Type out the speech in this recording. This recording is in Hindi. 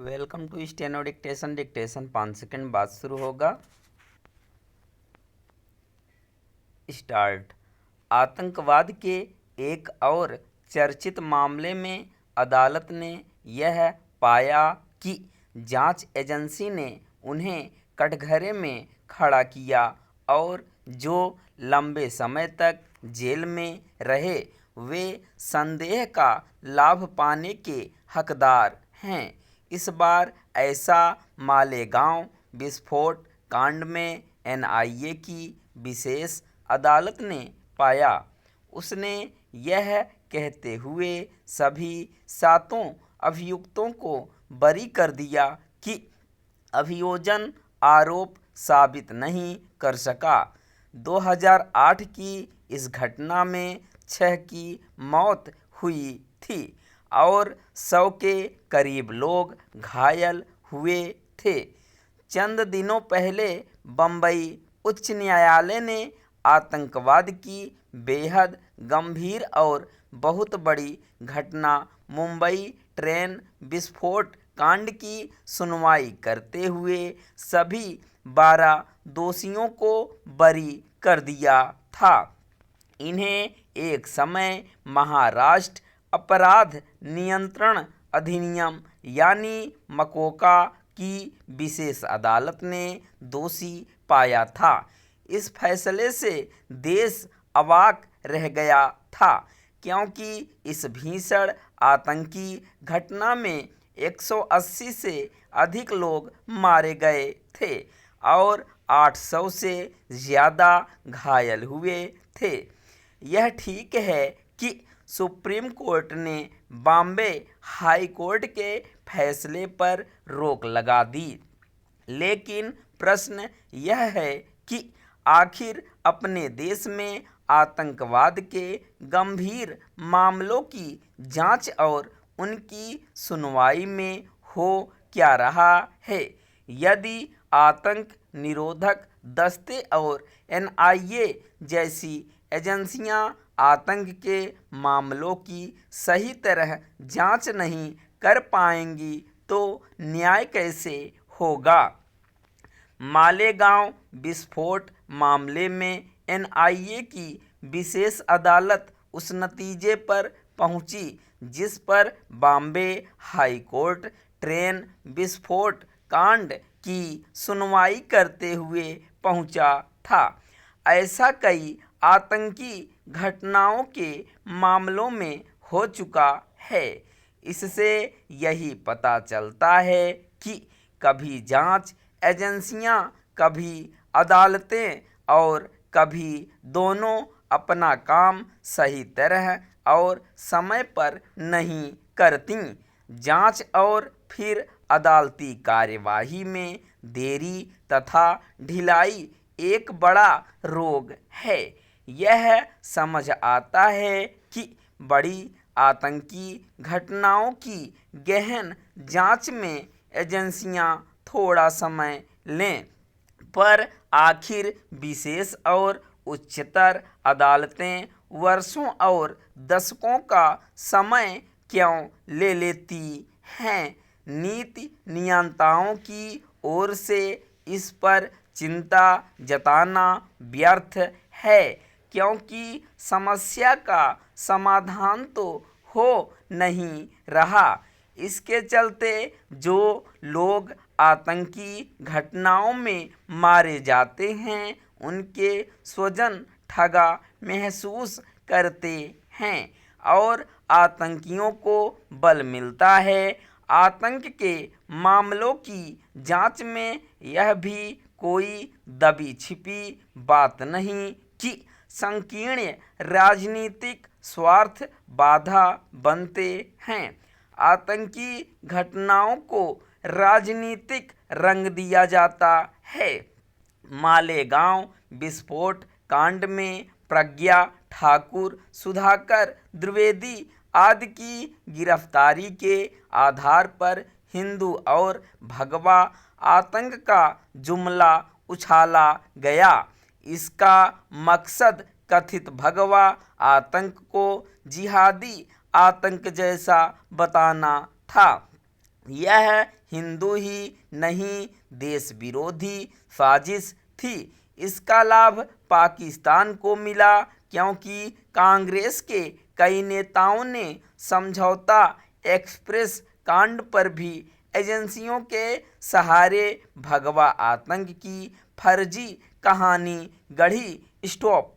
Welcome to steno dictation. Dictation 5 second बाद शुरू होगा। स्टार्ट। आतंकवाद के एक और चर्चित मामले में अदालत ने यह पाया कि जांच एजेंसी ने उन्हें कटघरे में खड़ा किया और जो लंबे समय तक जेल में रहे वे संदेह का लाभ पाने के हकदार हैं। इस बार ऐसा मालेगांव विस्फोट कांड में एनआईए की विशेष अदालत ने पाया। उसने यह कहते हुए सभी 7 अभियुक्तों को बरी कर दिया कि अभियोजन आरोप साबित नहीं कर सका। 2008 की इस घटना में 6 की मौत हुई थी और 100 के करीब लोग घायल हुए थे। चंद दिनों पहले बम्बई उच्च न्यायालय ने आतंकवाद की बेहद गंभीर और बहुत बड़ी घटना मुंबई ट्रेन विस्फोट कांड की सुनवाई करते हुए सभी 12 दोषियों को बरी कर दिया था। इन्हें एक समय महाराष्ट्र अपराध नियंत्रण अधिनियम यानी मकोका की विशेष अदालत ने दोषी पाया था। इस फैसले से देश अवाक रह गया था क्योंकि इस भीषण आतंकी घटना में 180 से अधिक लोग मारे गए थे और 800 से ज़्यादा घायल हुए थे। यह ठीक है कि सुप्रीम कोर्ट ने बॉम्बे हाई कोर्ट के फैसले पर रोक लगा दी, लेकिन प्रश्न यह है कि आखिर अपने देश में आतंकवाद के गंभीर मामलों की जांच और उनकी सुनवाई में हो क्या रहा है। यदि आतंक निरोधक दस्ते और एनआईए जैसी एजेंसियां आतंक के मामलों की सही तरह जांच नहीं कर पाएंगी तो न्याय कैसे होगा। मालेगांव विस्फोट मामले में एनआईए की विशेष अदालत उस नतीजे पर पहुंची जिस पर बॉम्बे हाई कोर्ट ट्रेन विस्फोट कांड की सुनवाई करते हुए पहुंचा था। ऐसा कई आतंकी घटनाओं के मामलों में हो चुका है। इससे यही पता चलता है कि कभी जांच एजेंसियां, कभी अदालतें और कभी दोनों अपना काम सही तरह और समय पर नहीं करती। जांच और फिर अदालती कार्यवाही में देरी तथा ढिलाई एक बड़ा रोग है। यह समझ आता है कि बड़ी आतंकी घटनाओं की गहन जांच में एजेंसियां थोड़ा समय लें, पर आखिर विशेष और उच्चतर अदालतें वर्षों और दशकों का समय क्यों ले लेती हैं। नीति नियंताओं की ओर से इस पर चिंता जताना व्यर्थ है क्योंकि समस्या का समाधान तो हो नहीं रहा। इसके चलते जो लोग आतंकी घटनाओं में मारे जाते हैं उनके स्वजन ठगा महसूस करते हैं और आतंकियों को बल मिलता है। आतंक के मामलों की जांच में यह भी कोई दबी छिपी बात नहीं कि संकीर्ण राजनीतिक स्वार्थ बाधा बनते हैं। आतंकी घटनाओं को राजनीतिक रंग दिया जाता है। मालेगांव विस्फोट कांड में प्रज्ञा ठाकुर, सुधाकर द्विवेदी आदि की गिरफ्तारी के आधार पर हिंदू और भगवा आतंक का जुमला उछाला गया। इसका मकसद कथित भगवा आतंक को जिहादी आतंक जैसा बताना था। यह हिंदू ही नहीं देश विरोधी साजिश थी। इसका लाभ पाकिस्तान को मिला क्योंकि कांग्रेस के कई नेताओं ने समझौता एक्सप्रेस कांड पर भी एजेंसियों के सहारे भगवा आतंक की फर्जी कहानी गढ़ी। स्टॉप।